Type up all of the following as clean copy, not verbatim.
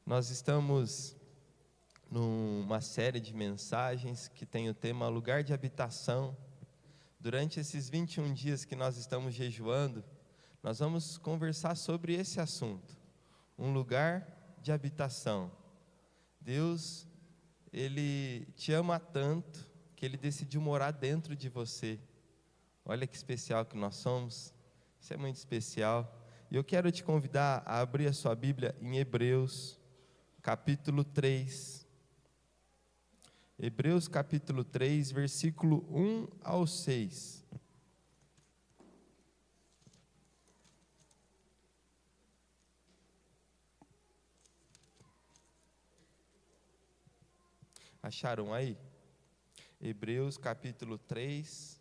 Nós estamos numa série de mensagens que tem o tema lugar de habitação. Durante esses 21 dias que nós estamos jejuando, nós vamos conversar sobre esse assunto, um lugar de habitação. Deus, Ele te ama tanto que Ele decidiu morar dentro de você. Olha que especial que nós somos, isso é muito especial. E eu quero te convidar a abrir a sua Bíblia em Hebreus, capítulo 3. Hebreus capítulo 3, versículo 1 ao 6. Acharam aí? Hebreus capítulo 3,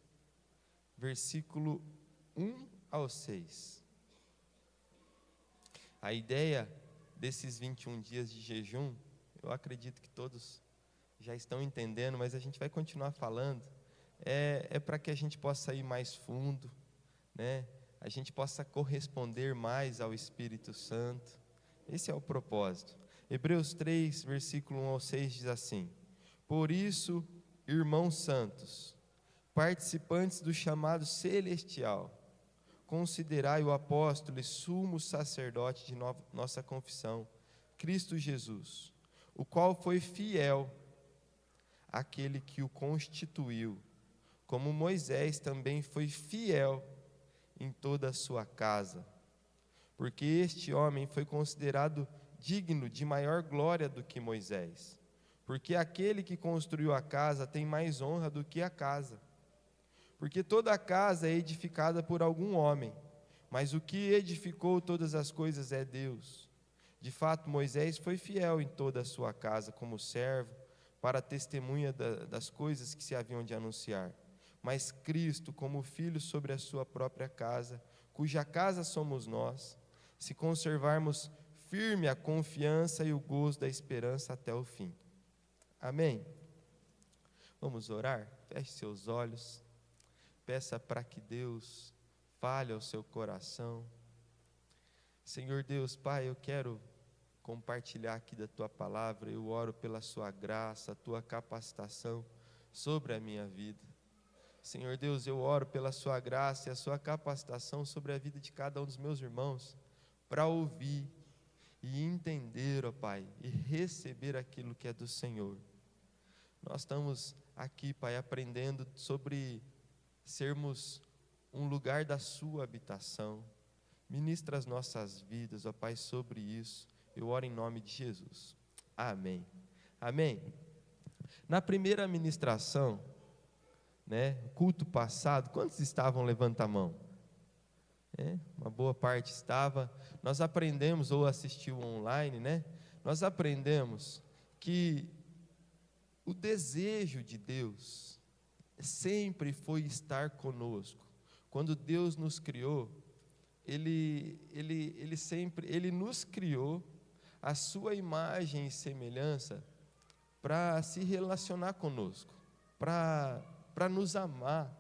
versículo 1 ao 6. A ideia desses 21 dias de jejum, eu acredito que todos já estão entendendo, mas a gente vai continuar falando, é para que a gente possa ir mais fundo, né? A gente possa corresponder mais ao Espírito Santo. Esse é o propósito. Hebreus 3, versículo 1 ao 6 diz assim: Por isso, irmãos santos, participantes do chamado celestial, considerai o apóstolo e sumo sacerdote de nossa confissão, Cristo Jesus, o qual foi fiel àquele que o constituiu, como Moisés também foi fiel em toda a sua casa. Porque este homem foi considerado digno de maior glória do que Moisés, porque aquele que construiu a casa tem mais honra do que a casa. Porque toda a casa é edificada por algum homem, mas o que edificou todas as coisas é Deus. De fato, Moisés foi fiel em toda a sua casa como servo, para a testemunha das coisas que se haviam de anunciar. Mas Cristo, como filho sobre a sua própria casa, cuja casa somos nós, se conservarmos firme a confiança e o gozo da esperança até o fim. Amém? Vamos orar? Feche seus olhos. Peça para que Deus fale ao seu coração. Senhor Deus, Pai, eu quero compartilhar aqui da Tua palavra. Eu oro pela Sua graça, a Tua capacitação sobre a minha vida. Senhor Deus, eu oro pela Sua graça e a Sua capacitação sobre a vida de cada um dos meus irmãos, para ouvir e entender, ó Pai, e receber aquilo que é do Senhor. Nós estamos aqui, Pai, aprendendo sobre sermos um lugar da Sua habitação. Ministra as nossas vidas, ó Pai, sobre isso. Eu oro em nome de Jesus. Amém. Amém. Na primeira ministração, culto passado, quantos estavam? Levanta a mão. Uma boa parte estava. Nós aprendemos, ou assistiu online, nós aprendemos que o desejo de Deus sempre foi estar conosco. Quando Deus nos criou, Ele nos criou a sua imagem e semelhança para se relacionar conosco, para nos amar,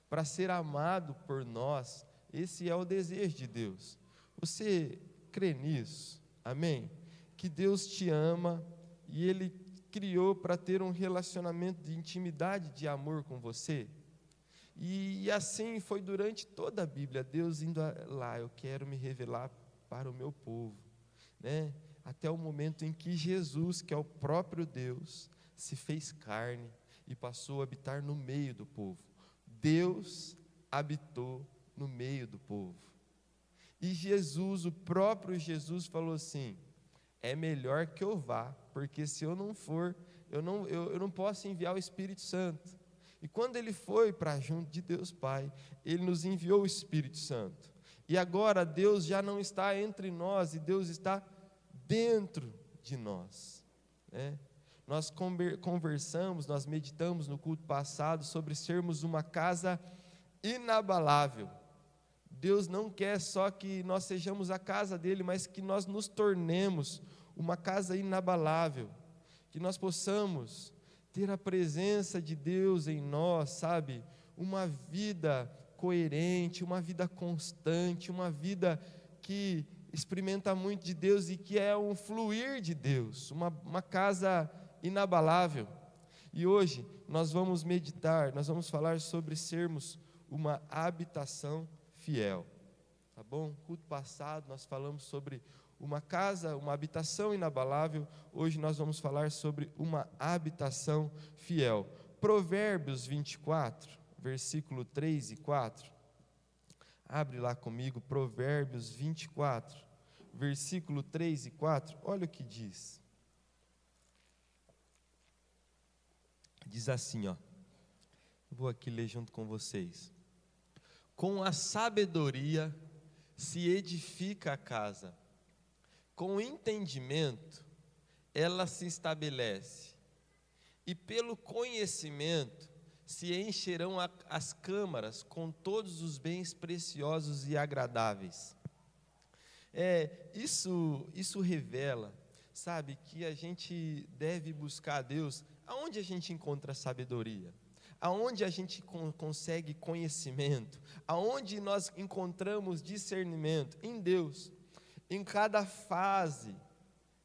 para ser amado por nós. Esse é o desejo de Deus. Você crê nisso? Amém? Que Deus te ama e Ele criou para ter um relacionamento de intimidade, de amor com você. E assim foi durante toda a Bíblia, Deus indo lá, eu quero me revelar para o meu povo, até o momento em que Jesus, que é o próprio Deus, se fez carne e passou a habitar no meio do povo. Deus habitou no meio do povo. E Jesus, o próprio Jesus, falou assim: é melhor que eu vá, porque se eu não for, eu não posso enviar o Espírito Santo. E quando Ele foi para junto de Deus Pai, Ele nos enviou o Espírito Santo. E agora Deus já não está entre nós, e Deus está dentro de nós. Nós conversamos, nós meditamos no culto passado sobre sermos uma casa inabalável. Deus não quer só que nós sejamos a casa dele, mas que nós nos tornemos uma casa inabalável, que nós possamos ter a presença de Deus em nós, sabe? Uma vida coerente, uma vida constante, uma vida que experimenta muito de Deus e que é um fluir de Deus, uma casa inabalável. E hoje nós vamos meditar, nós vamos falar sobre sermos uma habitação fiel, tá bom? Culto passado nós falamos sobre uma casa, uma habitação inabalável. Hoje nós vamos falar sobre uma habitação fiel. Provérbios 24, versículo 3 e 4. Abre lá comigo, Provérbios 24, versículo 3 e 4. Olha o que diz. Diz assim, ó. Vou aqui ler junto com vocês. Com a sabedoria se edifica a casa, com o entendimento ela se estabelece, e pelo conhecimento se encherão as câmaras com todos os bens preciosos e agradáveis. Isso revela, sabe, que a gente deve buscar a Deus. Aonde a gente encontra sabedoria? Aonde a gente consegue conhecimento? Aonde nós encontramos discernimento? Em Deus. Em cada fase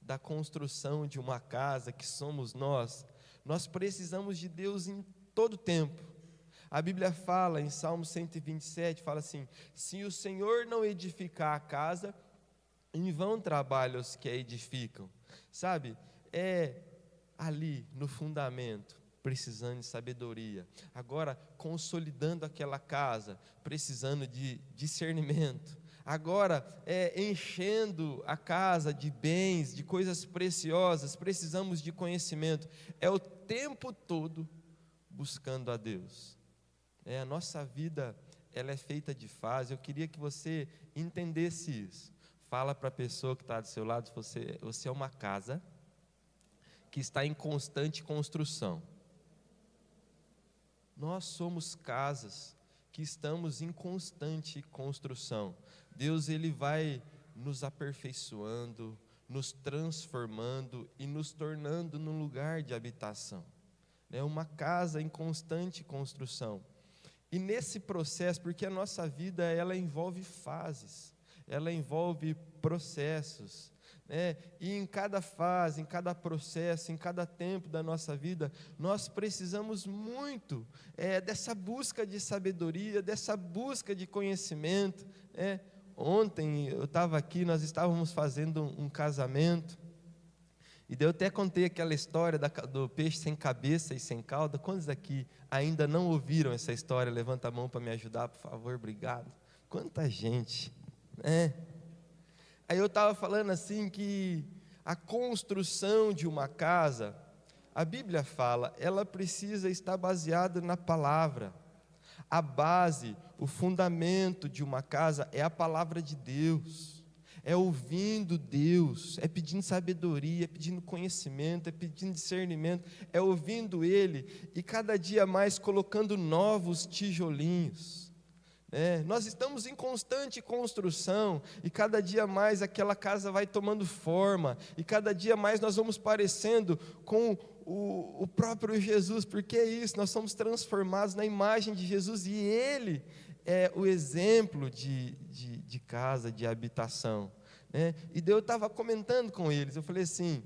da construção de uma casa que somos nós precisamos de Deus em todo tempo. A Bíblia fala em Salmo 127, fala assim: se o Senhor não edificar a casa, em vão trabalham os que a edificam. Sabe, ali no fundamento, precisando de sabedoria. Agora, consolidando aquela casa, precisando de discernimento. Agora, enchendo a casa de bens, de coisas preciosas, precisamos de conhecimento. É o tempo todo buscando a Deus. A nossa vida, ela é feita de fase. Eu queria que você entendesse isso. Fala para a pessoa que está do seu lado, você é uma casa que está em constante construção. Nós somos casas que estamos em constante construção. Deus, Ele vai nos aperfeiçoando, nos transformando e nos tornando num lugar de habitação. É uma casa em constante construção. E nesse processo, porque a nossa vida, ela envolve fases, ela envolve processos, e em cada fase, em cada processo, em cada tempo da nossa vida, nós precisamos muito dessa busca de sabedoria, dessa busca de conhecimento. Ontem eu estava aqui, nós estávamos fazendo um casamento, e daí eu até contei aquela história do peixe sem cabeça e sem cauda. Quantos aqui ainda não ouviram essa história? Levanta a mão para me ajudar, por favor, obrigado. Quanta gente, Aí eu estava falando assim que a construção de uma casa, a Bíblia fala, ela precisa estar baseada na palavra. A base, o fundamento de uma casa é a palavra de Deus. É ouvindo Deus, é pedindo sabedoria, é pedindo conhecimento, é pedindo discernimento, é ouvindo Ele e cada dia mais colocando novos tijolinhos. Nós estamos em constante construção e cada dia mais aquela casa vai tomando forma e cada dia mais nós vamos parecendo com o próprio Jesus, porque é isso, nós somos transformados na imagem de Jesus e Ele é o exemplo de casa, de habitação. E daí eu estava comentando com eles, eu falei assim,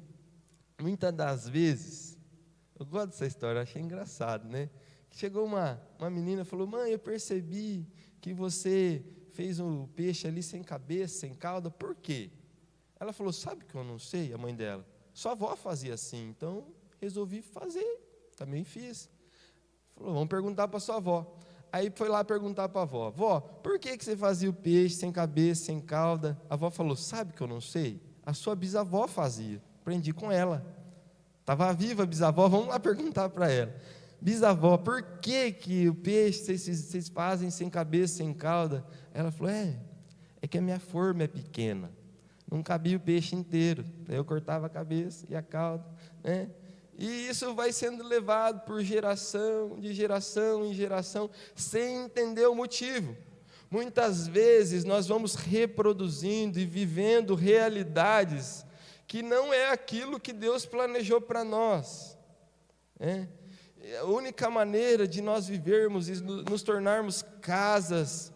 muitas das vezes, eu gosto dessa história, eu achei engraçado, chegou uma menina e falou: mãe, eu percebi que você fez um peixe ali sem cabeça, sem cauda, por quê? Ela falou: sabe que eu não sei, a mãe dela, sua avó fazia assim, então resolvi fazer, também fiz. Falou: vamos perguntar para sua avó. Aí foi lá perguntar para a avó: vó, por que você fazia o peixe sem cabeça, sem cauda? A avó falou: sabe que eu não sei? A sua bisavó fazia, aprendi com ela, estava viva a bisavó, vamos lá perguntar para ela. Bisavó, por que o peixe vocês fazem sem cabeça, sem cauda? Ela falou: é que a minha forma é pequena, não cabia o peixe inteiro, daí eu cortava a cabeça e a cauda, E isso vai sendo levado por geração, de geração em geração, sem entender o motivo. Muitas vezes nós vamos reproduzindo e vivendo realidades que não é aquilo que Deus planejou para nós. A única maneira de nós vivermos e nos tornarmos casas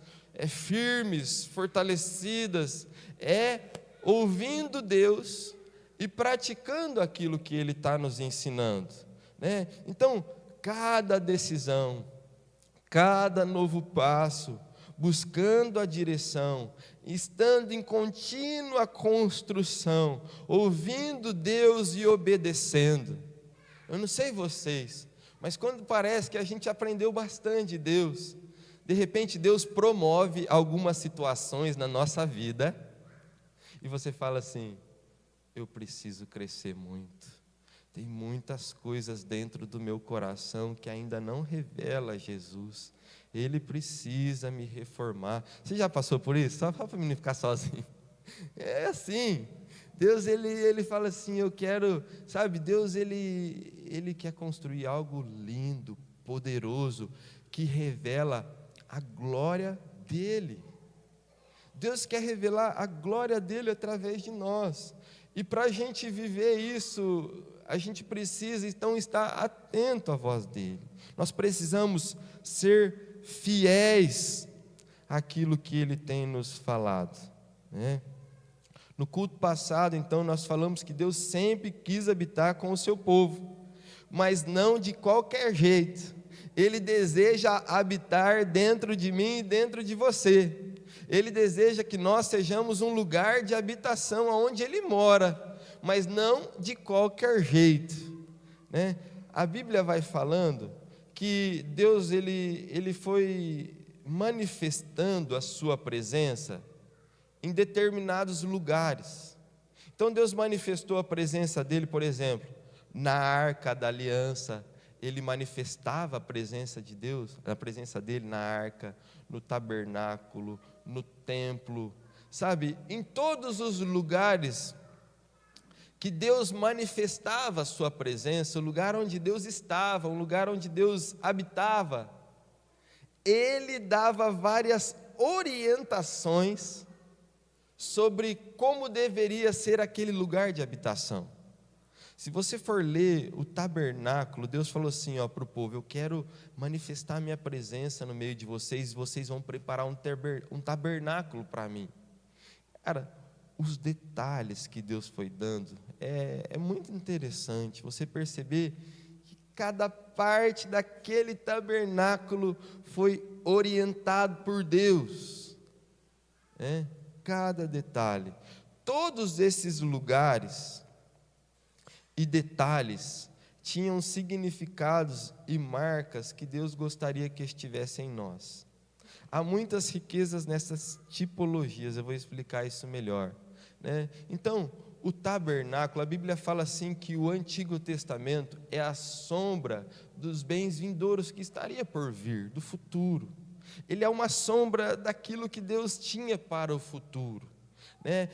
firmes, fortalecidas, é ouvindo Deus e praticando aquilo que Ele está nos ensinando, né? Então, cada decisão, cada novo passo, buscando a direção, estando em contínua construção, ouvindo Deus e obedecendo. Eu não sei vocês, mas quando parece que a gente aprendeu bastante de Deus, de repente Deus promove algumas situações na nossa vida, e você fala assim: eu preciso crescer muito. Tem muitas coisas dentro do meu coração que ainda não revela Jesus. Ele precisa me reformar. Você já passou por isso? Só para mim não ficar sozinho. É assim. Deus, ele fala assim: eu quero, sabe, Deus, ele quer construir algo lindo, poderoso, que revela a glória dEle. Deus quer revelar a glória dEle através de nós. E para a gente viver isso, a gente precisa então estar atento à voz dEle. Nós precisamos ser fiéis àquilo que Ele tem nos falado, né? No culto passado, então, nós falamos que Deus sempre quis habitar com o seu povo, mas não de qualquer jeito. Ele deseja habitar dentro de mim e dentro de você. Ele deseja que nós sejamos um lugar de habitação onde Ele mora, mas não de qualquer jeito, né? A Bíblia vai falando que Deus ele foi manifestando a sua presença em determinados lugares. Então Deus manifestou a presença dele, por exemplo, na Arca da Aliança. Ele manifestava a presença de Deus, a presença dele na arca, no tabernáculo, no templo, sabe? Em todos os lugares que Deus manifestava a sua presença, o lugar onde Deus estava, um lugar onde Deus habitava, Ele dava várias orientações sobre como deveria ser aquele lugar de habitação. Se você for ler o tabernáculo, Deus falou assim para o povo: eu quero manifestar a minha presença no meio de vocês, e vocês vão preparar um tabernáculo para mim. Cara, os detalhes que Deus foi dando, é muito interessante você perceber que cada parte daquele tabernáculo foi orientado por Deus, né? Cada detalhe, todos esses lugares e detalhes tinham significados e marcas que Deus gostaria que estivessem em nós. Há muitas riquezas nessas tipologias, eu vou explicar isso melhor, né? Então, o tabernáculo, a Bíblia fala assim que o Antigo Testamento é a sombra dos bens vindouros que estaria por vir, do futuro. Ele é uma sombra daquilo que Deus tinha para o futuro, né?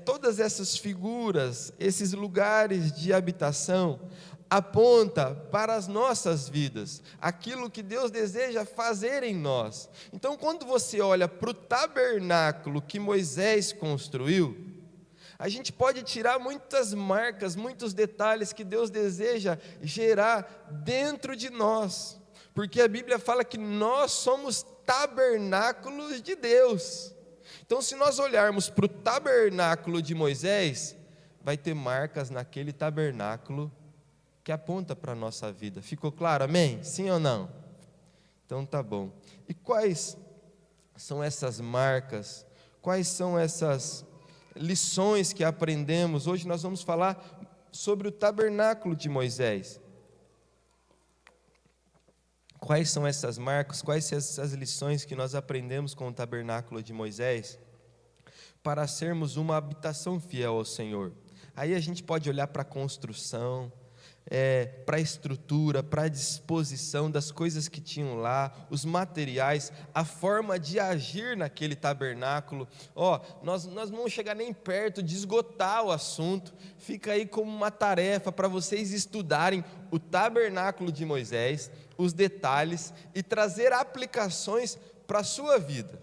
Todas essas figuras, esses lugares de habitação, aponta para as nossas vidas, aquilo que Deus deseja fazer em nós. Então, quando você olha para o tabernáculo que Moisés construiu, a gente pode tirar muitas marcas, muitos detalhes que Deus deseja gerar dentro de nós, porque a Bíblia fala que nós somos tabernáculos de Deus. Então, se nós olharmos para o tabernáculo de Moisés, vai ter marcas naquele tabernáculo que aponta para a nossa vida. Ficou claro, amém? Sim ou não? Então tá bom. E quais são essas marcas? Quais são essas lições que aprendemos? Hoje nós vamos falar sobre o tabernáculo de Moisés. Quais são essas marcas, quais são essas lições que nós aprendemos com o tabernáculo de Moisés para sermos uma habitação fiel ao Senhor? Aí a gente pode olhar para a construção, para a estrutura, para a disposição das coisas que tinham lá, os materiais, a forma de agir naquele tabernáculo. Nós não vamos chegar nem perto de esgotar o assunto, fica aí como uma tarefa para vocês estudarem o tabernáculo de Moisés, os detalhes e trazer aplicações para a sua vida,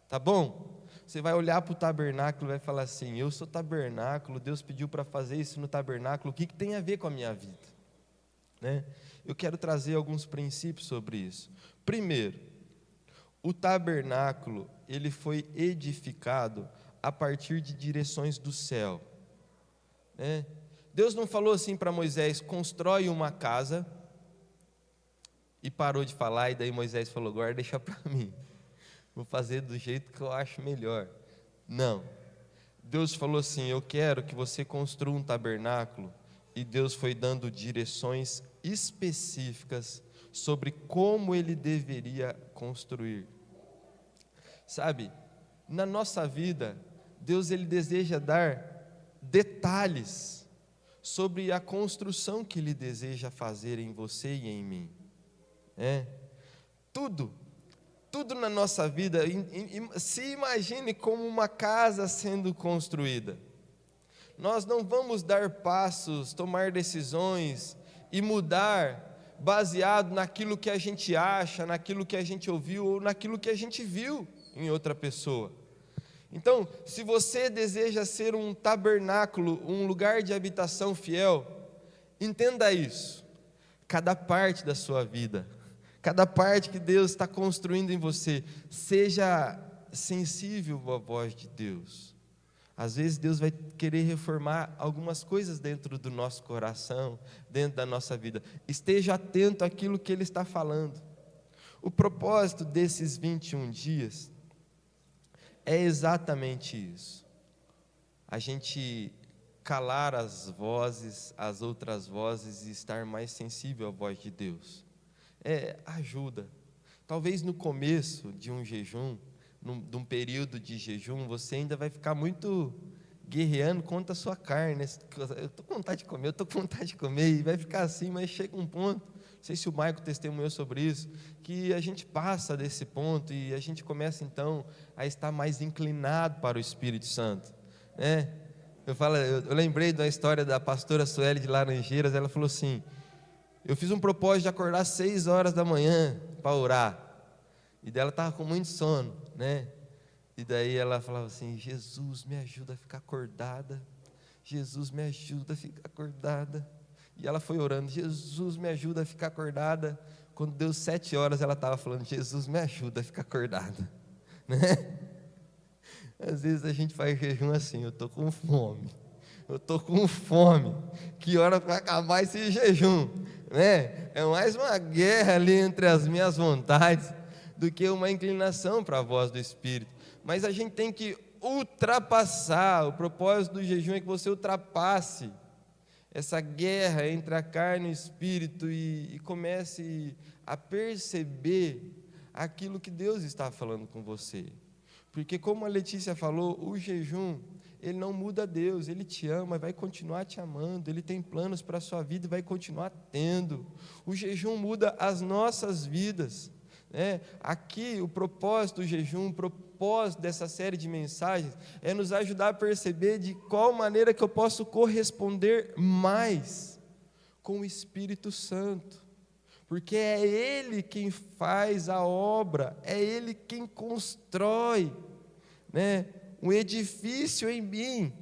tá bom? Você vai olhar para o tabernáculo e vai falar assim: eu sou tabernáculo, Deus pediu para fazer isso no tabernáculo, o que tem a ver com a minha vida, né? Eu quero trazer alguns princípios sobre isso. Primeiro, o tabernáculo, ele foi edificado a partir de direções do céu. Deus não falou assim para Moisés: constrói uma casa, e parou de falar, e daí Moisés falou: agora deixa para mim, vou fazer do jeito que eu acho melhor. Não, Deus falou assim: eu quero que você construa um tabernáculo, e Deus foi dando direções específicas sobre como ele deveria construir. Sabe, na nossa vida, Deus ele deseja dar detalhes sobre a construção que ele deseja fazer em você e em mim. Tudo na nossa vida, se imagine como uma casa sendo construída. Nós não vamos dar passos, tomar decisões e mudar baseado naquilo que a gente acha, naquilo que a gente ouviu ou naquilo que a gente viu em outra pessoa. Então, se você deseja ser um tabernáculo, um lugar de habitação fiel, entenda isso. Cada parte da sua vida, cada parte que Deus está construindo em você, seja sensível à voz de Deus. Às vezes Deus vai querer reformar algumas coisas dentro do nosso coração, dentro da nossa vida. Esteja atento àquilo que Ele está falando. O propósito desses 21 dias é exatamente isso. A gente calar as vozes, as outras vozes, e estar mais sensível à voz de Deus. Ajuda. Talvez no começo de um jejum, de um período de jejum, você ainda vai ficar muito guerreando contra a sua carne. Eu estou com vontade de comer, e vai ficar assim, mas chega um ponto, não sei se o Maico testemunhou sobre isso, que a gente passa desse ponto e a gente começa então a estar mais inclinado para o Espírito Santo. Eu lembrei da história da pastora Sueli de Laranjeiras. Ela falou assim: eu fiz um propósito de acordar às 6 horas da manhã para orar, e dela estava com muito sono, e daí ela falava assim: Jesus, me ajuda a ficar acordada, Jesus, me ajuda a ficar acordada, e ela foi orando: Jesus, me ajuda a ficar acordada. Quando deu 7 horas, ela estava falando: Jesus, me ajuda a ficar acordada, Às vezes a gente faz jejum assim: eu estou com fome, que hora para acabar esse jejum, É mais uma guerra ali entre as minhas vontades do que uma inclinação para a voz do Espírito. Mas a gente tem que ultrapassar. O propósito do jejum é que você ultrapasse essa guerra entre a carne e o Espírito e comece a perceber aquilo que Deus está falando com você. Porque, como a Letícia falou, o jejum, ele não muda Deus. Ele te ama, vai continuar te amando. Ele tem planos para a sua vida e vai continuar tendo. O jejum muda as nossas vidas. Aqui, o propósito do jejum, o propósito dessa série de mensagens é nos ajudar a perceber de qual maneira que eu posso corresponder mais com o Espírito Santo. Porque é Ele quem faz a obra, é Ele quem constrói, um edifício em mim.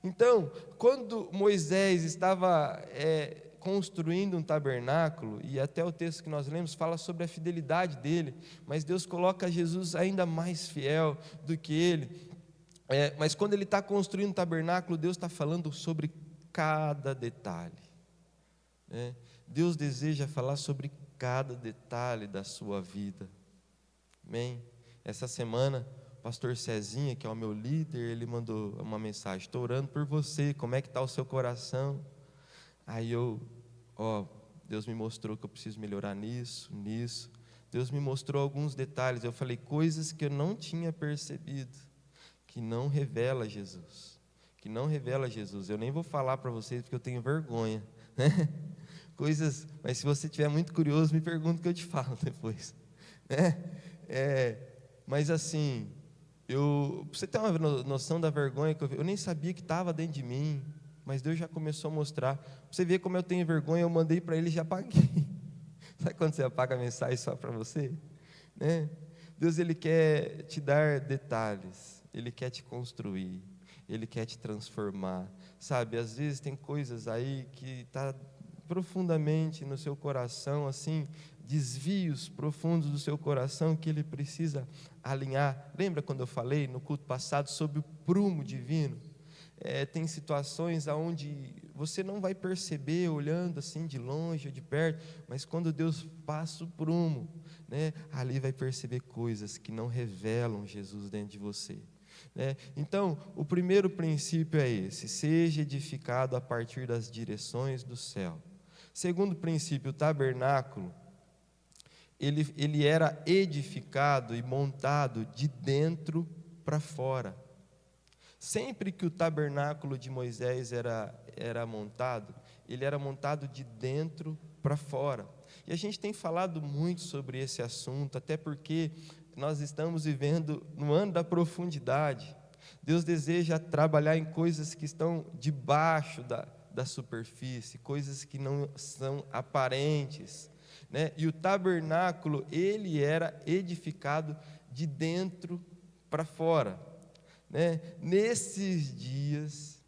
Então, quando Moisés estava construindo um tabernáculo, e até o texto que nós lemos fala sobre a fidelidade dele, mas Deus coloca Jesus ainda mais fiel do que ele. Mas quando ele está construindo um tabernáculo, Deus está falando sobre cada detalhe. Deus deseja falar sobre cada detalhe da sua vida. Amém? Essa semana, o pastor Cezinha, que é o meu líder, ele mandou uma mensagem: estou orando por você, como é que está o seu coração? Aí Deus me mostrou que eu preciso melhorar nisso. Deus me mostrou alguns detalhes. Eu falei coisas que eu não tinha percebido, que não revela Jesus. Eu nem vou falar para vocês porque eu tenho vergonha, coisas, mas se você estiver muito curioso, me pergunta que eu te falo depois, mas assim, você tem uma noção da vergonha que eu nem sabia que estava dentro de mim, mas Deus já começou a mostrar. Para você ver como eu tenho vergonha, eu mandei para ele e já apaguei. Sabe quando você apaga a mensagem só para você? Deus, Ele quer te dar detalhes, Ele quer te construir, Ele quer te transformar. Sabe, às vezes tem coisas aí que está profundamente no seu coração, assim, desvios profundos do seu coração que ele precisa alinhar. Lembra quando eu falei no culto passado sobre o prumo divino? Tem situações onde você não vai perceber olhando assim de longe ou de perto, mas quando Deus passa o prumo, né, ali vai perceber coisas que não revelam Jesus dentro de você. Então, o primeiro princípio é esse: seja edificado a partir das direções do céu. Segundo princípio, o tabernáculo, ele era edificado e montado de dentro para fora. Sempre que o tabernáculo de Moisés era montado, ele era montado de dentro para fora. E a gente tem falado muito sobre esse assunto, até porque nós estamos vivendo no ano da profundidade. Deus deseja trabalhar em coisas que estão debaixo da superfície, coisas que não são aparentes, né? E o tabernáculo, ele era edificado de dentro para fora, né? Nesses dias,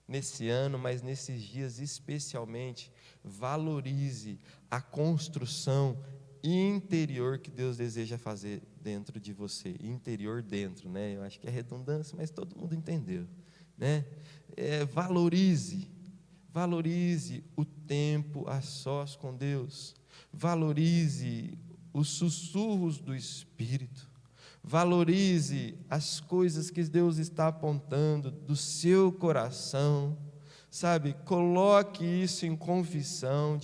nesse ano, mas nesses dias especialmente, valorize a construção interior que Deus deseja fazer dentro de você. Interior dentro, né? Eu acho que é redundância, mas todo mundo entendeu, né? Valorize o tempo a sós com Deus, valorize os sussurros do Espírito, valorize as coisas que Deus está apontando do seu coração, sabe? Coloque isso em confissão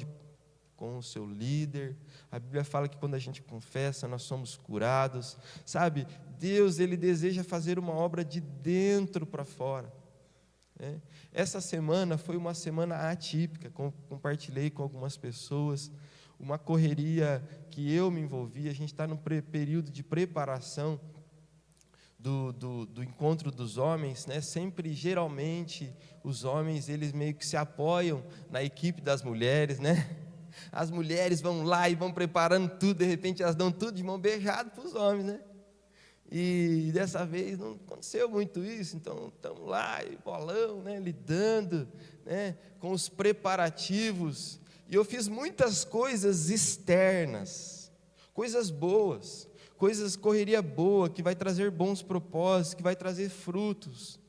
com o seu líder. A Bíblia fala que quando a gente confessa, nós somos curados, sabe? Deus, ele deseja fazer uma obra de dentro para fora. Essa semana foi uma semana atípica, compartilhei com algumas pessoas, uma correria que eu me envolvi. A gente está no período de preparação do encontro dos homens, né? Sempre, geralmente, os homens, eles meio que se apoiam na equipe das mulheres, né? As mulheres vão lá e vão preparando tudo, de repente elas dão tudo de mão beijada para os homens, né? E dessa vez não aconteceu muito isso, então estamos lá, e bolão, né, lidando, né, com os preparativos. E eu fiz muitas coisas externas, coisas boas, correria boa, que vai trazer bons propósitos, que vai trazer frutos.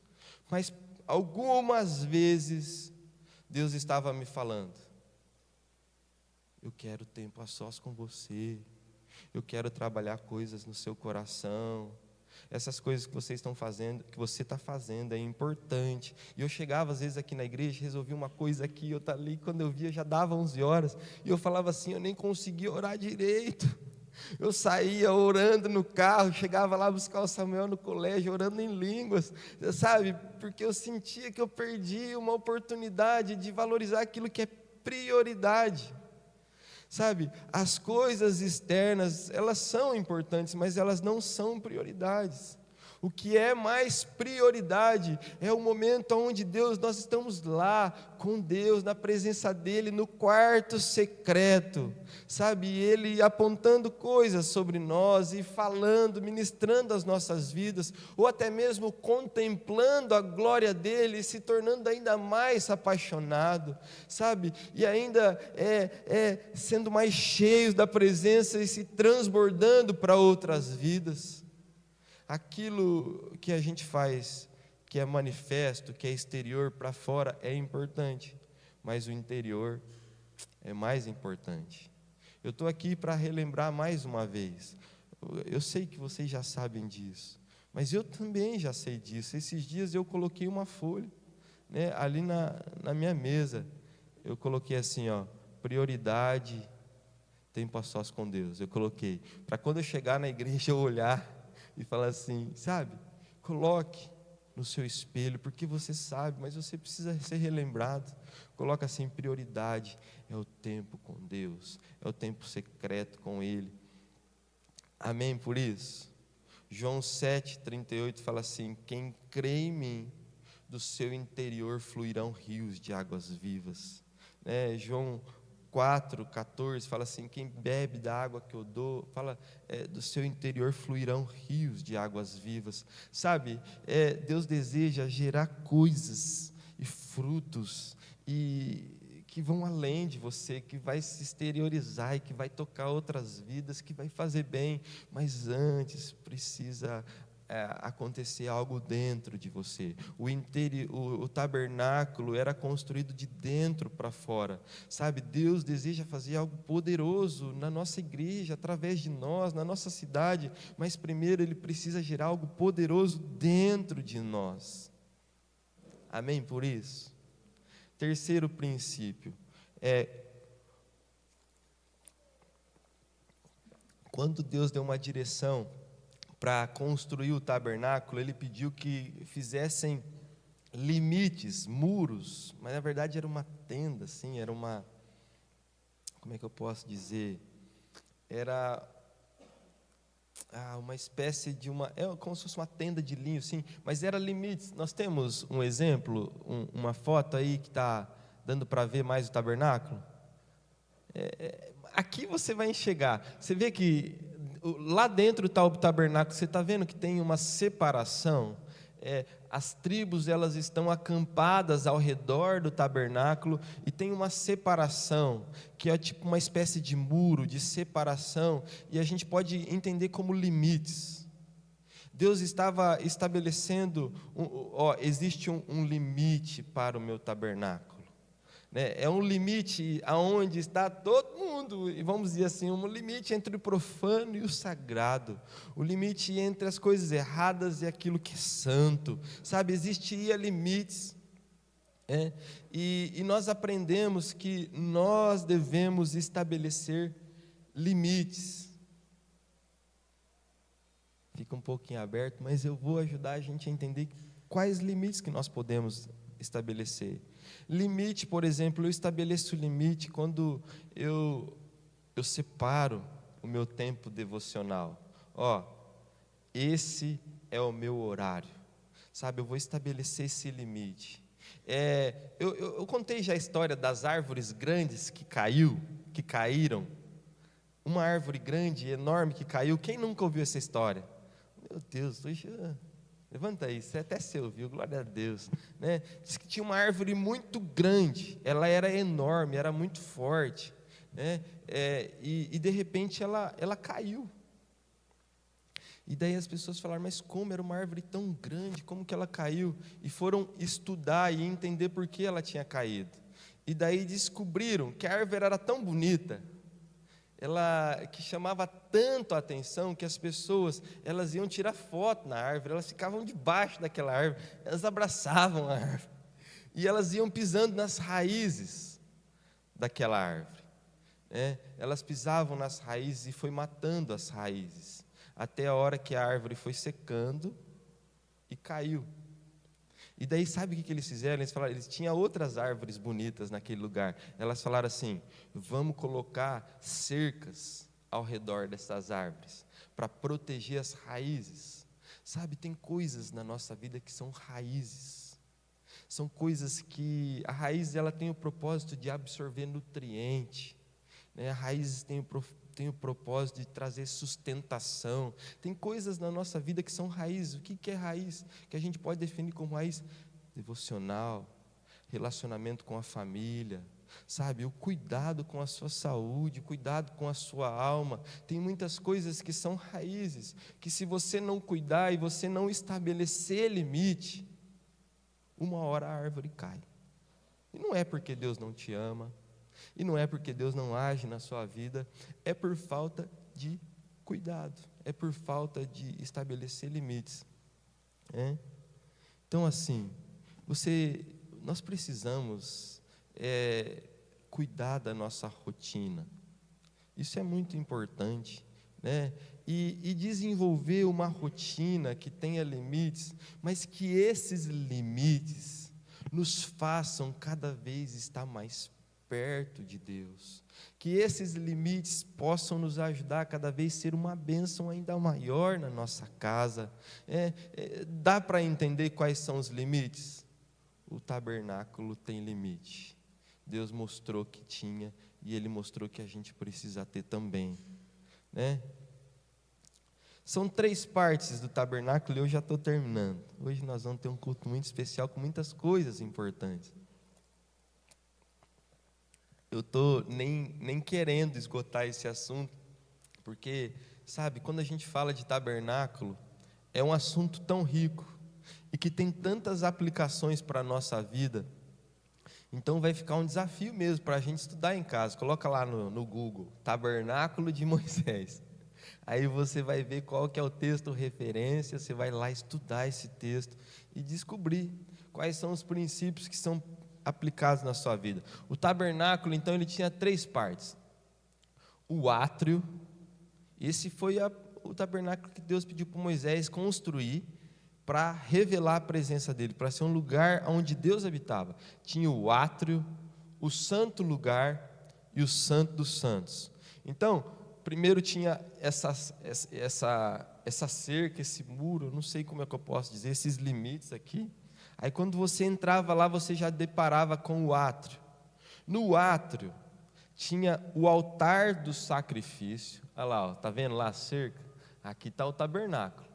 Mas algumas vezes Deus estava me falando: eu quero tempo a sós com você, eu quero trabalhar coisas no seu coração. Essas coisas que vocês estão fazendo, que você está fazendo, é importante. E eu chegava às vezes aqui na igreja, resolvia uma coisa aqui, outra ali, quando eu via já dava 11 horas, e eu falava assim, eu nem conseguia orar direito. Eu saía orando no carro, chegava lá buscar o Samuel no colégio, orando em línguas, sabe? Porque eu sentia que eu perdi uma oportunidade de valorizar aquilo que é prioridade. Sabe, as coisas externas, elas são importantes, mas elas não são prioridades. O que é mais prioridade é o momento onde nós estamos lá com Deus, na presença dEle, no quarto secreto, sabe, Ele apontando coisas sobre nós e falando, ministrando as nossas vidas, ou até mesmo contemplando a glória dEle e se tornando ainda mais apaixonado, sabe, e ainda sendo mais cheios da presença e se transbordando para outras vidas. Aquilo que a gente faz, que é manifesto, que é exterior para fora, é importante, mas o interior é mais importante. Eu estou aqui para relembrar mais uma vez. Eu sei que vocês já sabem disso, mas eu também já sei disso. Esses dias eu coloquei uma folha, né, ali na minha mesa. Eu coloquei assim, prioridade, tempo a sós com Deus. Eu coloquei, para quando eu chegar na igreja eu olhar e falar assim, sabe, coloque no seu espelho, porque você sabe, mas você precisa ser relembrado. Coloca assim, prioridade é o tempo com Deus, é o tempo secreto com Ele. Amém por isso? João 7,38 fala assim, quem crê em mim, do seu interior fluirão rios de águas vivas. João 4,14 fala assim, quem bebe da água que eu dou, fala, do seu interior fluirão rios de águas vivas, sabe, Deus deseja gerar coisas e frutos, e que vão além de você, que vai se exteriorizar e que vai tocar outras vidas, que vai fazer bem, mas antes precisa acontecer algo dentro de você. O tabernáculo era construído de dentro para fora, sabe? Deus deseja fazer algo poderoso na nossa igreja, através de nós, na nossa cidade, mas primeiro Ele precisa gerar algo poderoso dentro de nós. Amém por isso? Terceiro princípio, quando Deus deu uma direção para construir o tabernáculo, Ele pediu que fizessem limites, muros, mas na verdade era uma tenda, assim, era uma, como é que eu posso dizer, era uma espécie de como se fosse uma tenda de linho, sim, mas era limites. Nós temos um exemplo, uma foto aí que está dando para ver mais o tabernáculo. Aqui você vai enxergar, você vê que lá dentro está o tabernáculo, você está vendo que tem uma separação. As tribos, elas estão acampadas ao redor do tabernáculo e tem uma separação, que é tipo uma espécie de muro, de separação, e a gente pode entender como limites. Deus estava estabelecendo, existe um limite para o meu tabernáculo. É um limite aonde está todo mundo, e vamos dizer assim, um limite entre o profano e o sagrado, o limite entre as coisas erradas e aquilo que é santo, sabe? Existia limites, e nós aprendemos que nós devemos estabelecer limites. Fica um pouquinho aberto, mas eu vou ajudar a gente a entender quais limites que nós podemos estabelecer. Limite, por exemplo, eu estabeleço limite quando eu separo o meu tempo devocional. Esse é o meu horário, sabe? Eu vou estabelecer esse limite. Eu contei já a história das árvores grandes que caíram. Uma árvore grande, enorme, que caiu. Quem nunca ouviu essa história? Meu Deus, levanta aí, você até se ouviu, glória a Deus, né? Diz que tinha uma árvore muito grande, ela era enorme, era muito forte, né? E de repente ela caiu. E daí as pessoas falaram, mas como era uma árvore tão grande, como que ela caiu? E foram estudar e entender por que ela tinha caído. E daí descobriram que a árvore era tão bonita, que chamava tanto a atenção, que as pessoas, elas iam tirar foto na árvore, elas ficavam debaixo daquela árvore, elas abraçavam a árvore, e elas iam pisando nas raízes daquela árvore, elas pisavam nas raízes e foi matando as raízes, até a hora que a árvore foi secando e caiu. E daí sabe o que eles fizeram? Eles falaram, eles tinham outras árvores bonitas naquele lugar. Elas falaram assim, vamos colocar cercas ao redor dessas árvores, para proteger as raízes. Sabe, tem coisas na nossa vida que são raízes. São coisas que a raiz ela tem o propósito de absorver nutriente. A raiz tem o propósito de trazer sustentação. Tem coisas na nossa vida que são raízes. O que é raiz? Que a gente pode definir como raiz devocional, relacionamento com a família, sabe? O cuidado com a sua saúde, o cuidado com a sua alma. Tem muitas coisas que são raízes, que se você não cuidar e você não estabelecer limite, uma hora a árvore cai. E não é porque Deus não te ama, e não é porque Deus não age na sua vida, é por falta de cuidado, é por falta de estabelecer limites. Então, assim, nós precisamos cuidar da nossa rotina. Isso é muito importante, né? E desenvolver uma rotina que tenha limites, mas que esses limites nos façam cada vez estar mais perto de Deus, que esses limites possam nos ajudar a cada vez ser uma bênção ainda maior na nossa casa. Dá para entender quais são os limites? O tabernáculo tem limite. Deus mostrou que tinha, e Ele mostrou que a gente precisa ter também, né? São 3 partes do tabernáculo e eu já estou terminando. Hoje nós vamos ter um culto muito especial com muitas coisas importantes. eu estou nem querendo esgotar esse assunto, porque, sabe, quando a gente fala de tabernáculo, é um assunto tão rico e que tem tantas aplicações para a nossa vida. Então vai ficar um desafio mesmo para a gente estudar em casa. Coloca lá no Google, Tabernáculo de Moisés. Aí você vai ver qual que é o texto referência, você vai lá estudar esse texto e descobrir quais são os princípios que são aplicados na sua vida. O tabernáculo, então, ele tinha 3 partes. O átrio, esse foi o tabernáculo que Deus pediu para Moisés construir para revelar a presença dele, para ser um lugar onde Deus habitava. Tinha o átrio, o santo lugar e o santo dos santos. Então, primeiro tinha essa cerca, esse muro, não sei como é que eu posso dizer, esses limites aqui. Aí quando você entrava lá, você já deparava com o átrio. No átrio tinha o altar do sacrifício. Olha lá, está vendo lá a cerca? Aqui está o tabernáculo.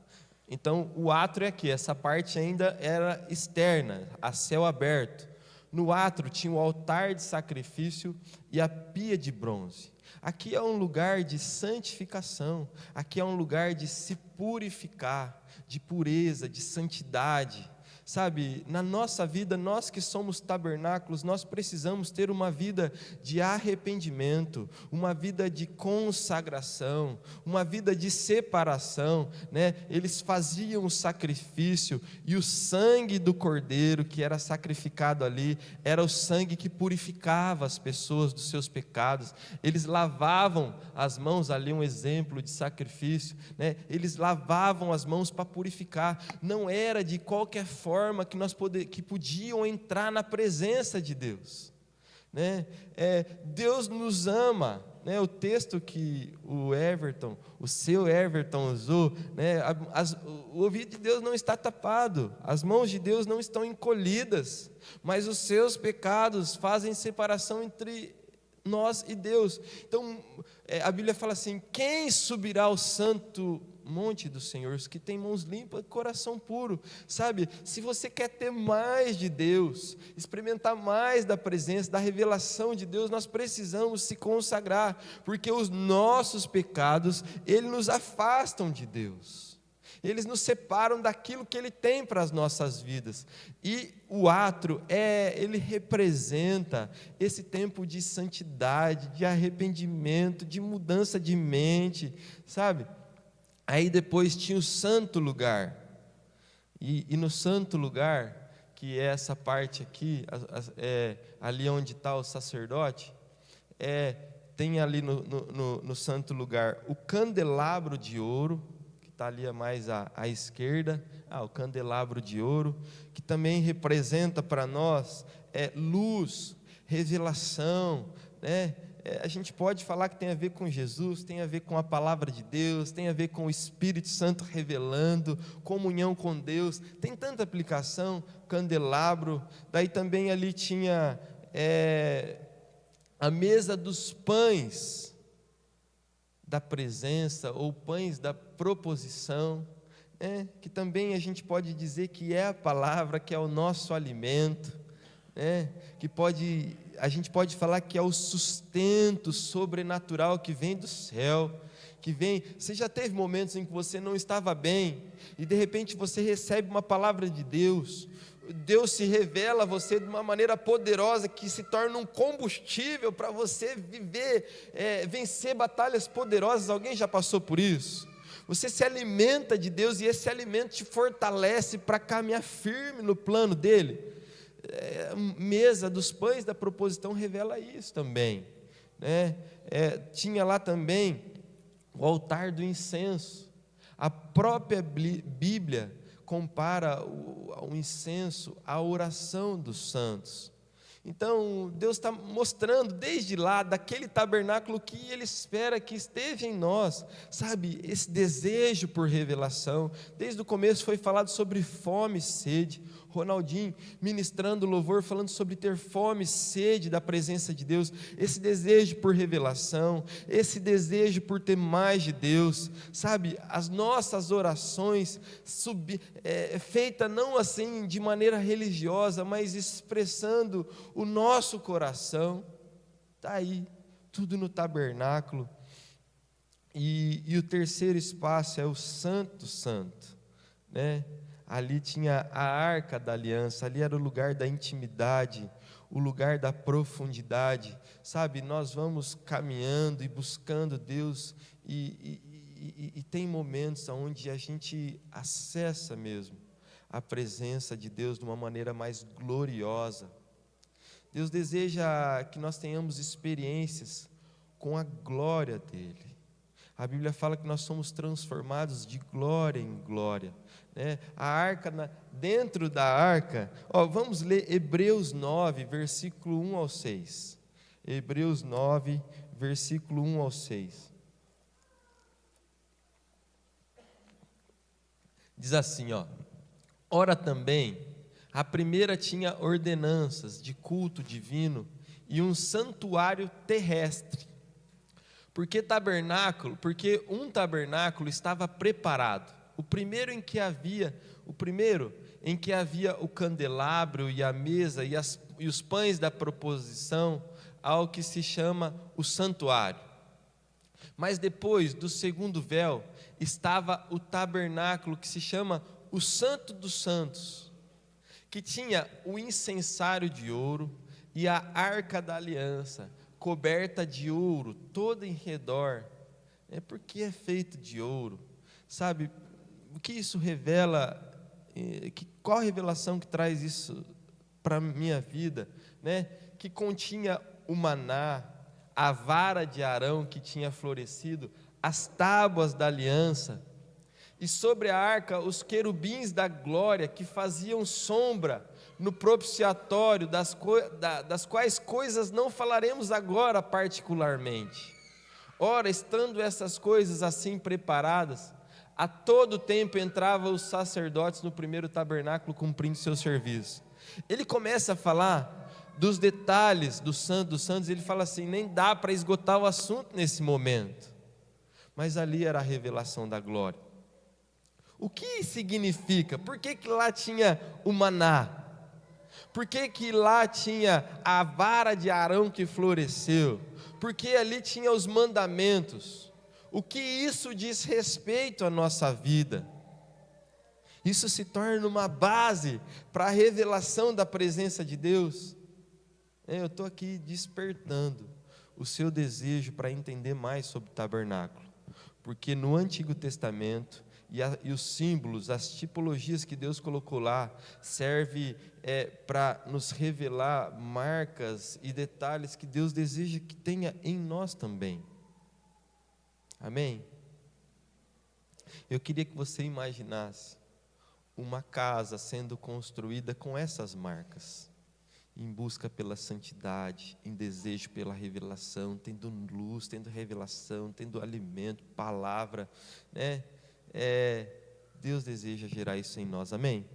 Então o átrio é aqui, essa parte ainda era externa, a céu aberto. No átrio tinha o altar de sacrifício e a pia de bronze. Aqui é um lugar de santificação, aqui é um lugar de se purificar, de pureza, de santidade. Sabe, na nossa vida, nós que somos tabernáculos, nós precisamos ter uma vida de arrependimento, uma vida de consagração, uma vida de separação, né? Eles faziam o sacrifício e o sangue do cordeiro que era sacrificado ali, era o sangue que purificava as pessoas dos seus pecados. Eles lavavam as mãos ali, um exemplo de sacrifício, né? Eles lavavam as mãos para purificar, não era de qualquer forma que podiam entrar na presença de Deus, né? Deus nos ama, né? O texto que o seu Everton usou, né? O ouvido de Deus não está tapado, as mãos de Deus não estão encolhidas, mas os seus pecados fazem separação entre nós e Deus. Então a Bíblia fala assim: quem subirá ao santo monte do Senhor? Os que têm mãos limpas e coração puro. Sabe, se você quer ter mais de Deus, experimentar mais da presença, da revelação de Deus, nós precisamos se consagrar, porque os nossos pecados, eles nos afastam de Deus, eles nos separam daquilo que Ele tem para as nossas vidas. E o átrio, ele representa esse tempo de santidade, de arrependimento, de mudança de mente, sabe? Aí depois tinha o santo lugar, e no santo lugar, que é essa parte aqui, ali onde está o sacerdote, tem ali no santo lugar o candelabro de ouro, que está ali mais à esquerda, o candelabro de ouro, que também representa para nós luz, revelação, né? A gente pode falar que tem a ver com Jesus, tem a ver com a palavra de Deus, tem a ver com o Espírito Santo revelando, comunhão com Deus, tem tanta aplicação, candelabro. Daí também ali tinha a mesa dos pães da presença, ou pães da proposição, que também a gente pode dizer que é a palavra, que é o nosso alimento, a gente pode falar que é o sustento sobrenatural que vem do céu, que vem. Você já teve momentos em que você não estava bem, e de repente você recebe uma palavra de Deus, Deus se revela a você de uma maneira poderosa, que se torna um combustível para você viver, vencer batalhas poderosas. Alguém já passou por isso? Você se alimenta de Deus, e esse alimento te fortalece para caminhar firme no plano dEle. Mesa dos pães da proposição revela isso também, né? Tinha lá também o altar do incenso. A própria Bíblia compara o incenso à oração dos santos. Então Deus está mostrando desde lá, daquele tabernáculo, que Ele espera que esteja em nós, sabe, esse desejo por revelação. Desde o começo foi falado sobre fome e sede. Ronaldinho ministrando louvor, falando sobre ter fome e sede da presença de Deus, esse desejo por revelação, esse desejo por ter mais de Deus, sabe, as nossas orações feita não assim de maneira religiosa, mas expressando o nosso coração, Está aí, tudo no tabernáculo. E o terceiro espaço é o Santo Santo, né? Ali tinha a Arca da Aliança, ali era o lugar da intimidade, o lugar da profundidade, sabe? Nós vamos caminhando e buscando Deus, e tem momentos onde a gente acessa mesmo a presença de Deus de uma maneira mais gloriosa. Deus deseja que nós tenhamos experiências com a glória dEle. A Bíblia fala que nós somos transformados de glória em glória, né? A arca, dentro da arca, vamos ler Hebreus 9, versículo 1 ao 6. Hebreus 9, versículo 1 ao 6. Diz assim, ora também, a primeira tinha ordenanças de culto divino e um santuário terrestre. Porque um tabernáculo estava preparado. O primeiro em que havia o candelabro e a mesa e os pães da proposição, ao que se chama o santuário. Mas depois do segundo véu estava o tabernáculo que se chama o Santo dos Santos, que tinha o incensário de ouro e a arca da aliança, coberta de ouro, toda em redor. Porque é feito de ouro, sabe? O que isso revela? Qual a revelação que traz isso para a minha vida, né? Que continha o maná, a vara de Arão que tinha florescido, as tábuas da aliança, e sobre a arca os querubins da glória que faziam sombra no propiciatório, das quais coisas não falaremos agora particularmente. Ora, estando essas coisas assim preparadas, a todo tempo entravam os sacerdotes no primeiro tabernáculo cumprindo seu serviço. Ele começa a falar dos detalhes do Santo dos Santos, ele fala assim, nem dá para esgotar o assunto nesse momento, mas ali era a revelação da glória. O que significa? Por que lá tinha o maná? Por que lá tinha a vara de Arão que floresceu? Porque ali tinha os mandamentos. O que isso diz respeito à nossa vida? Isso se torna uma base para a revelação da presença de Deus. Eu estou aqui despertando o seu desejo para entender mais sobre o tabernáculo, porque no Antigo Testamento e os símbolos, as tipologias que Deus colocou lá, serve para nos revelar marcas e detalhes que Deus deseja que tenha em nós também. Amém? Eu queria que você imaginasse uma casa sendo construída com essas marcas, em busca pela santidade, em desejo pela revelação, tendo luz, tendo revelação, tendo alimento, palavra, né? Deus deseja gerar isso em nós, amém?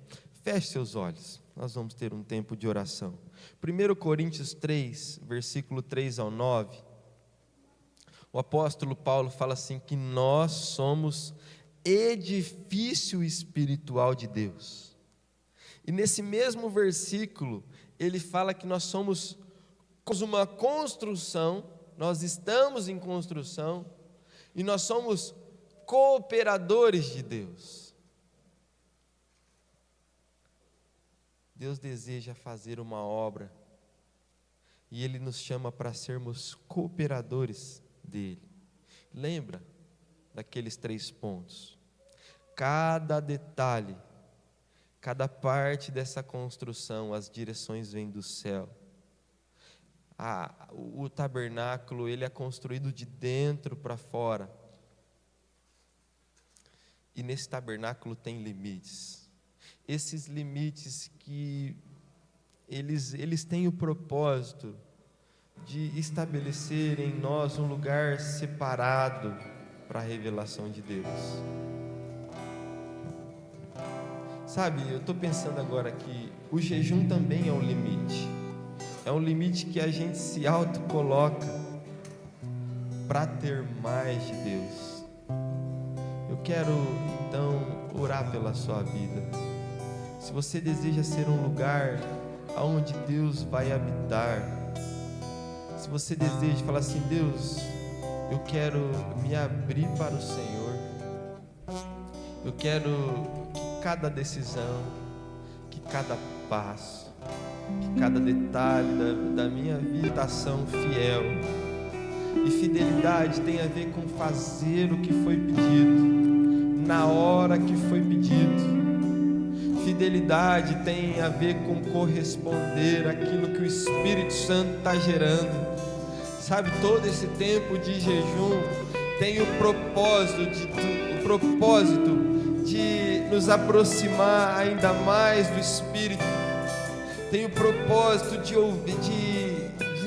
Feche seus olhos, nós vamos ter um tempo de oração. 1 Coríntios 3, versículo 3 ao 9, o apóstolo Paulo fala assim, que nós somos edifício espiritual de Deus, e nesse mesmo versículo, ele fala que nós somos uma construção, nós estamos em construção, e nós somos cooperadores de Deus. Deus deseja fazer uma obra, e Ele nos chama para sermos cooperadores dEle. Lembra daqueles 3 pontos? Cada detalhe, cada parte dessa construção, as direções vêm do céu. O tabernáculo, ele é construído de dentro para fora. E nesse tabernáculo tem limites. Esses limites que eles têm o propósito de estabelecer em nós um lugar separado para a revelação de Deus. Sabe, eu estou pensando agora que o jejum também é um limite. É um limite que a gente se autocoloca para ter mais de Deus. Eu quero então orar pela sua vida. Se você deseja ser um lugar onde Deus vai habitar, se Se você deseja falar assim: Deus, eu quero me abrir para o Senhor. Eu quero que cada decisão, que cada passo, que cada detalhe da minha vida, ação fiel. E fidelidade tem a ver com fazer o que foi pedido, na hora que foi pedido. Fidelidade tem a ver com corresponder àquilo que o Espírito Santo está gerando. Sabe, todo esse tempo de jejum tem o propósito de nos aproximar ainda mais do Espírito. Tem o propósito de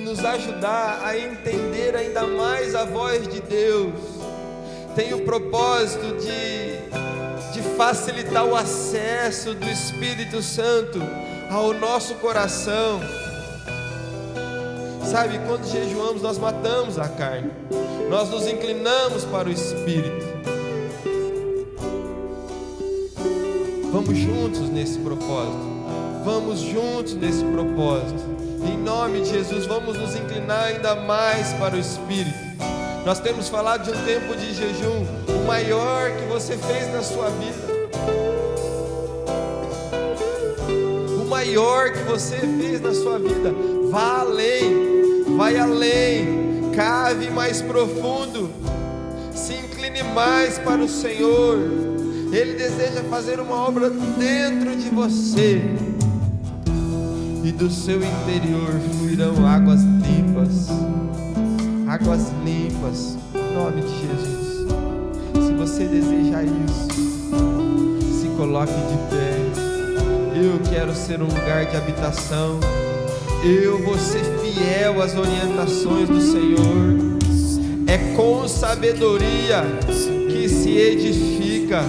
nos ajudar a entender ainda mais a voz de Deus. Tem o propósito de facilitar o acesso do Espírito Santo ao nosso coração. Sabe, quando jejuamos, nós matamos a carne, nós nos inclinamos para o Espírito. Vamos juntos nesse propósito. Vamos juntos nesse propósito. Em nome de Jesus, vamos nos inclinar ainda mais para o Espírito. Nós temos falado de um tempo de jejum, o maior que você fez na sua vida. O maior que você fez na sua vida. Vá além, vai além, cave mais profundo, se incline mais para o Senhor. Ele deseja fazer uma obra dentro de você, e do seu interior fluirão águas limpas. Águas limpas, em nome de Jesus. Se você desejar isso, se coloque de pé. Eu quero ser um lugar de habitação. Eu vou ser fiel às orientações do Senhor. É com sabedoria que se edifica.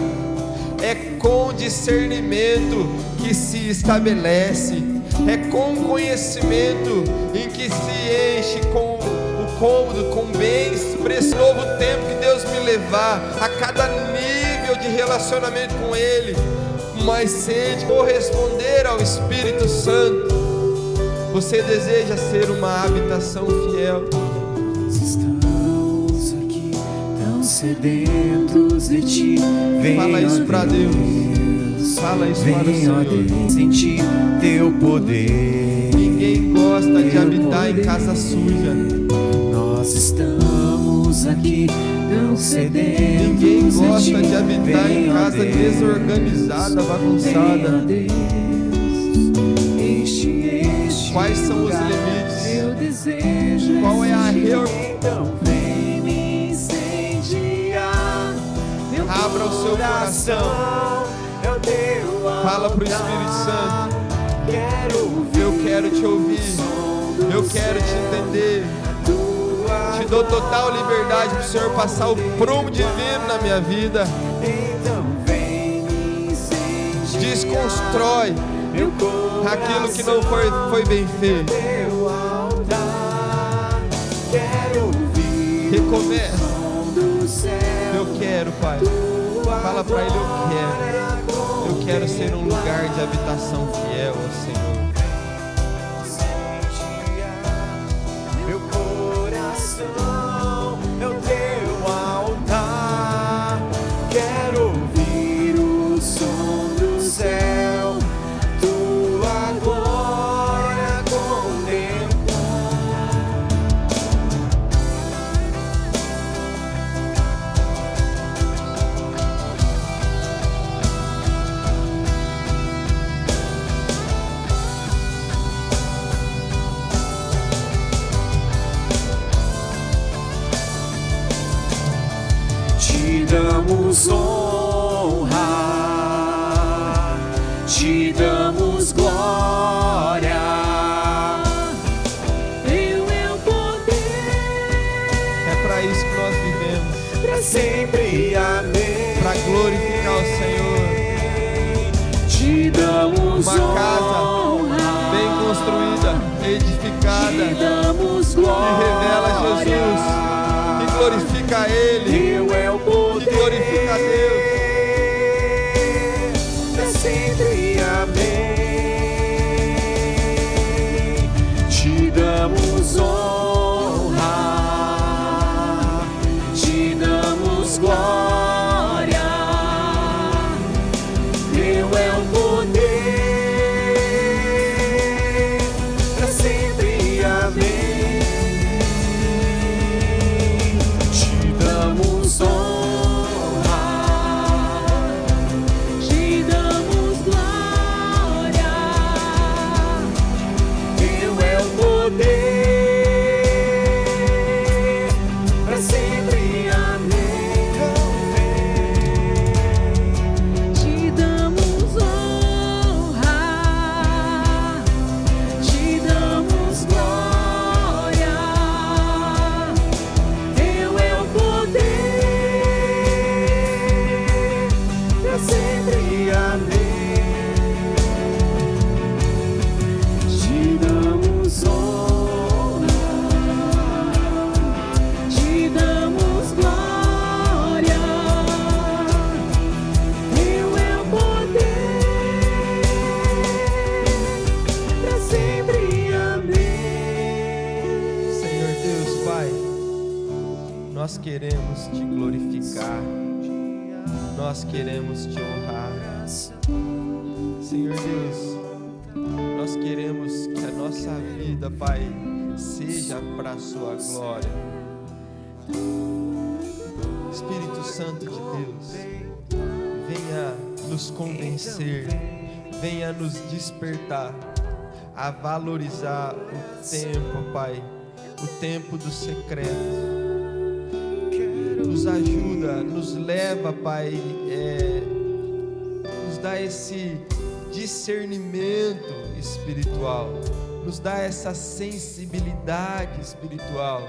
É com discernimento que se estabelece. É com conhecimento em que se enche com o cômodo, com bens para esse novo tempo que Deus me levar, a cada nível de relacionamento com Ele, mais sede corresponder ao Espírito Santo. Você deseja ser uma habitação fiel? Estamos aqui tão sedentos de Ti. Vem, fala isso para Deus. Fala isso para o Senhor. Sentir Teu poder. Ninguém gosta de habitar em casa suja. Nós estamos aqui tão sedentos. Ninguém gosta de habitar em casa desorganizada, bagunçada. Quais são os limites? Qual é a reunião? Então vem me incendiar. Abra o seu coração. Fala para o Espírito Santo: eu quero te ouvir, eu quero te entender. Te dou total liberdade para o Senhor passar o prumo divino na minha vida. Desconstrói aquilo que não foi bem feito. Recomeça. Eu quero, Pai. Fala para Ele: eu quero ser um lugar de habitação fiel ao Senhor. Meu coração é o Teu altar. Quero ouvir o som do céu, Tua glória contemplar. Te damos honra, te damos glória. Teu é o poder. É para isso que nós vivemos, Pra sempre, amém. para glorificar o Senhor. Te damos Uma casa honra, bem construída, edificada, te damos que glória. revela Jesus, que glorifica Ele, Teu é o poder. que glorifica a Deus. Pra sempre, amém. Te damos honra, Pai, nós queremos Te glorificar, nós queremos Te honrar. Senhor Deus, nós queremos que a nossa vida, Pai, seja para a Sua glória. Espírito Santo de Deus, venha nos convencer, venha nos despertar a valorizar o tempo, Pai, o tempo do secreto. Nos ajuda, nos leva, Pai, nos dá esse discernimento espiritual, nos dá essa sensibilidade espiritual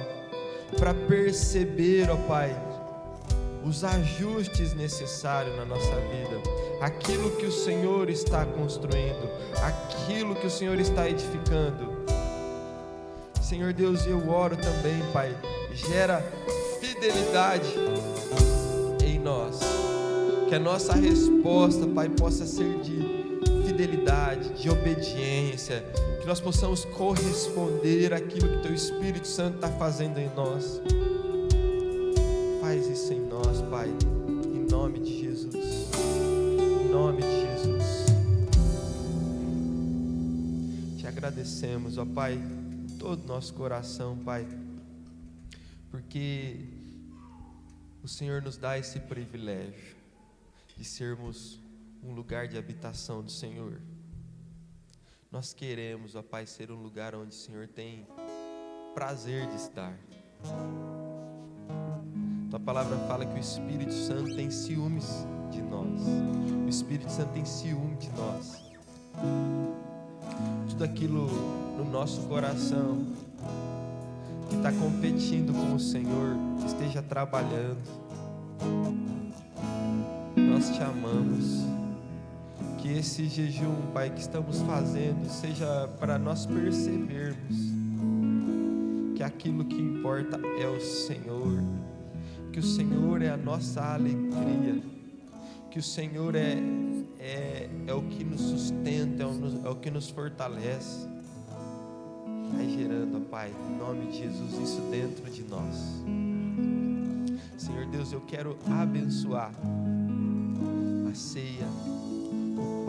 para perceber, ó Pai, os ajustes necessários na nossa vida, aquilo que o Senhor está construindo, aquilo que o Senhor está edificando. Senhor Deus, eu oro também, Pai, gera fidelidade em nós, que a nossa resposta, Pai, possa ser de fidelidade, de obediência, que nós possamos corresponder àquilo que Teu Espírito Santo está fazendo em nós. Faz isso em nós, Pai, em nome de Jesus, em nome de Jesus. Te agradecemos, ó Pai, todo o nosso coração, Pai, porque o Senhor nos dá esse privilégio de sermos um lugar de habitação do Senhor. Nós queremos, ó Pai, ser um lugar onde o Senhor tem prazer de estar. Tua palavra fala que o Espírito Santo tem ciúmes de nós. O Espírito Santo tem ciúme de nós. Tudo aquilo no nosso coração que está competindo com o Senhor, esteja trabalhando. Nós Te amamos. Que esse jejum, Pai, que estamos fazendo seja para nós percebermos que aquilo que importa é o Senhor, que o Senhor é a nossa alegria, que o Senhor é o que nos sustenta, é o que nos fortalece. Vai gerando, ó Pai, em nome de Jesus, isso dentro de nós. Senhor Deus, eu quero abençoar a ceia,